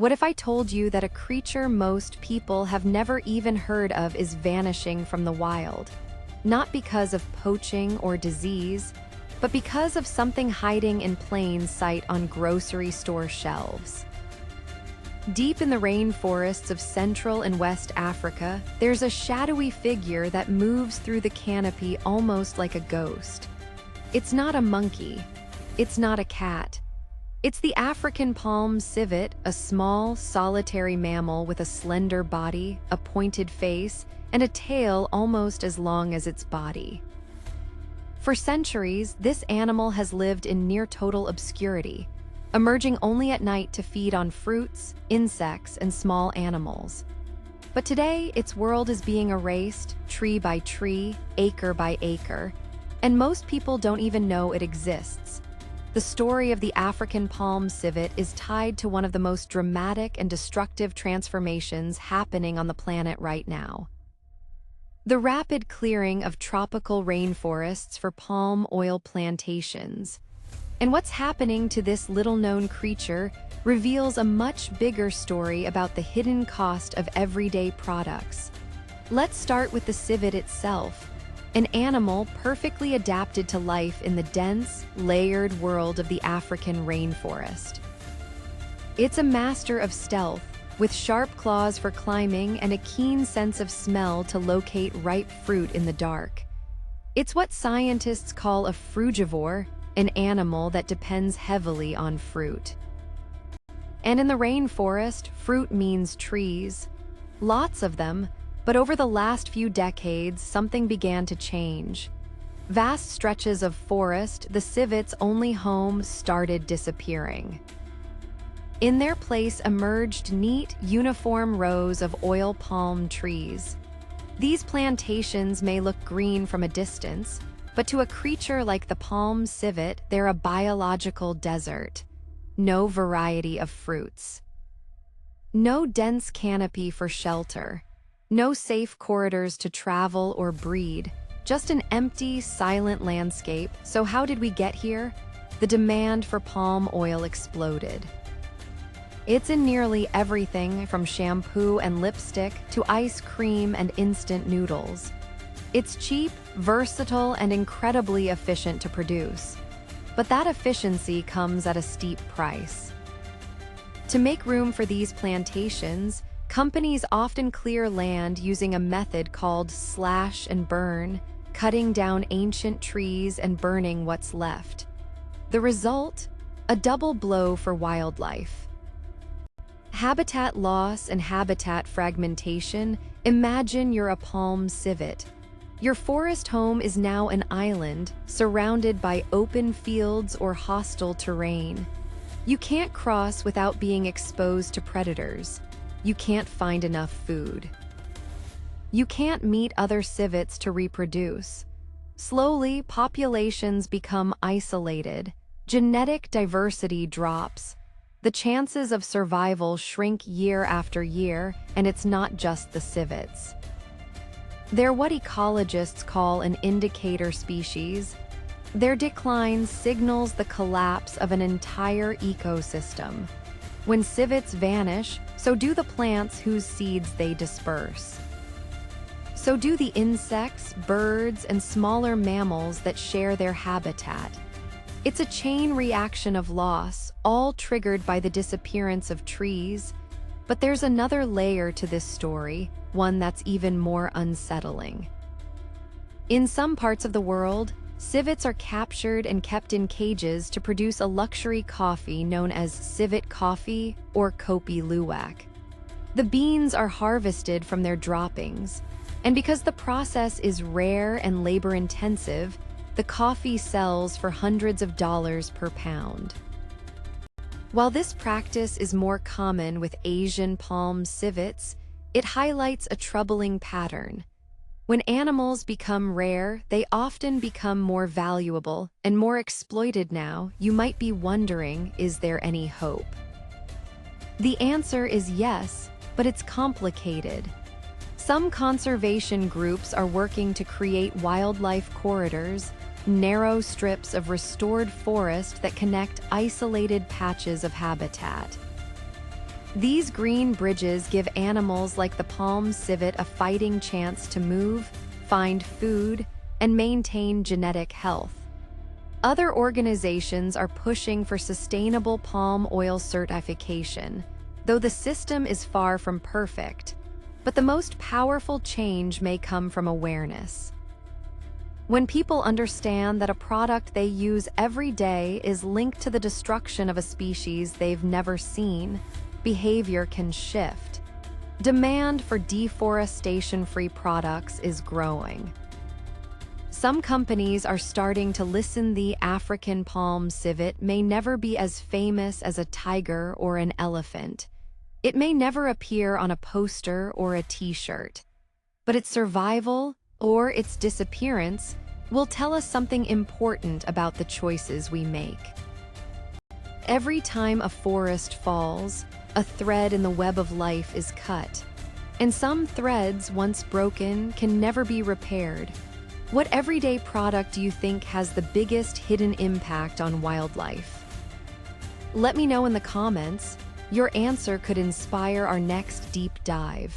What if I told you that a creature most people have never even heard of is vanishing from the wild? Not because of poaching or disease, but because of something hiding in plain sight on grocery store shelves. Deep in the rainforests of Central and West Africa, there's a shadowy figure that moves through the canopy almost like a ghost. It's not a monkey. It's not a cat. It's the African palm civet, a small, solitary mammal with a slender body, a pointed face, and a tail almost as long as its body. For centuries, this animal has lived in near-total obscurity, emerging only at night to feed on fruits, insects, and small animals. But today, its world is being erased, tree by tree, acre by acre, and most people don't even know it exists. The story of the African palm civet is tied to one of the most dramatic and destructive transformations happening on the planet right now. The rapid clearing of tropical rainforests for palm oil plantations. And what's happening to this little-known creature reveals a much bigger story about the hidden cost of everyday products. Let's start with the civet itself, an animal perfectly adapted to life in the dense, layered world of the African rainforest. It's a master of stealth, with sharp claws for climbing and a keen sense of smell to locate ripe fruit in the dark. It's what scientists call a frugivore, an animal that depends heavily on fruit. And in the rainforest, fruit means trees. Lots of them, but over the last few decades, something began to change. Vast stretches of forest, the civet's only home, started disappearing. In their place emerged neat, uniform rows of oil palm trees. These plantations may look green from a distance, but to a creature like the palm civet, they're a biological desert. No variety of fruits. No dense canopy for shelter. No safe corridors to travel or breed. Just an empty, silent landscape. So how did we get here? The demand for palm oil exploded. It's in nearly everything from shampoo and lipstick to ice cream and instant noodles. It's cheap, versatile, and incredibly efficient to produce. But that efficiency comes at a steep price. To make room for these plantations, companies often clear land using a method called slash and burn, cutting down ancient trees and burning what's left. The result? A double blow for wildlife. Habitat loss and habitat fragmentation. Imagine you're a palm civet. Your forest home is now an island, surrounded by open fields or hostile terrain. You can't cross without being exposed to predators. You can't find enough food. You can't meet other civets to reproduce. Slowly, populations become isolated. Genetic diversity drops. The chances of survival shrink year after year, and it's not just the civets. They're what ecologists call an indicator species. Their decline signals the collapse of an entire ecosystem. When civets vanish, so do the plants whose seeds they disperse. So do the insects, birds, and smaller mammals that share their habitat. It's a chain reaction of loss, all triggered by the disappearance of trees. But there's another layer to this story, one that's even more unsettling. In some parts of the world, civets are captured and kept in cages to produce a luxury coffee known as civet coffee or Kopi Luwak. The beans are harvested from their droppings, and because the process is rare and labor-intensive, the coffee sells for hundreds of dollars per pound. While this practice is more common with Asian palm civets, it highlights a troubling pattern. When animals become rare, they often become more valuable and more exploited. Now, you might be wondering, is there any hope? The answer is yes, but it's complicated. Some conservation groups are working to create wildlife corridors, narrow strips of restored forest that connect isolated patches of habitat. These green bridges give animals like the palm civet a fighting chance to move, find food, and maintain genetic health. Other organizations are pushing for sustainable palm oil certification, though the system is far from perfect. But the most powerful change may come from awareness. When people understand that a product they use every day is linked to the destruction of a species they've never seen, behavior can shift. Demand for deforestation-free products is growing. Some companies are starting to listen. The African palm civet may never be as famous as a tiger or an elephant. It may never appear on a poster or a t-shirt. But its survival or its disappearance will tell us something important about the choices we make. Every time a forest falls, a thread in the web of life is cut. And some threads, once broken, can never be repaired. What everyday product do you think has the biggest hidden impact on wildlife? Let me know in the comments. Your answer could inspire our next deep dive.